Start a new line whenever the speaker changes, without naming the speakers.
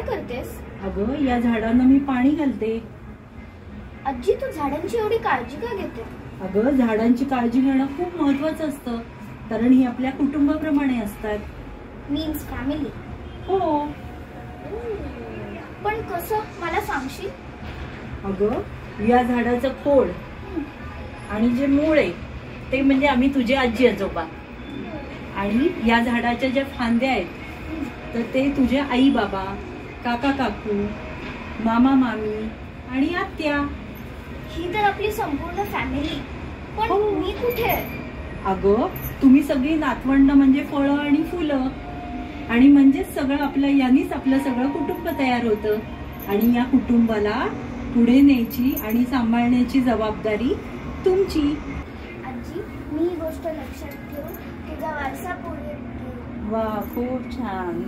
करतेस?
अगं, या झाडांना मी पाणी घालते.
आजी, तू झाडांची एवढी काळजी का घेते?
अगं, झाडांची काळजी घेणं खूप महत्वाचं असतं, कारण ही आपल्या कुटुंबाप्रमाणे असतात.
Means family.
हो.
पण कसं, मला सांगशील?
अगं, या झाडाचं खोड आणि जे मूळ आहे ते म्हणजे आम्ही तुझे आजी आजोबा, आणि या झाडाच्या ज्या फांद्या आहेत तर ते तुझे आई बाबा, काका काकू, मामा मामी आणि आत्या.
ही तर आपली संपूर्ण फॅमिली. पण मी कुठे?
अगं, तुम्ही सगळी नातवंड म्हणजे फळं आणि फुलं, आणि म्हणजे सगळं आपलं, यांनीच आपलं सगळं कुटुंब तयार होतं. आणि या कुटुंबाला पुढे न्यायची आणि सांभाळण्याची जबाबदारी तुमची.
आजी, मी ही गोष्ट लक्षात ठेवून तुझा वारसा पुढे.
वा, खूप छान.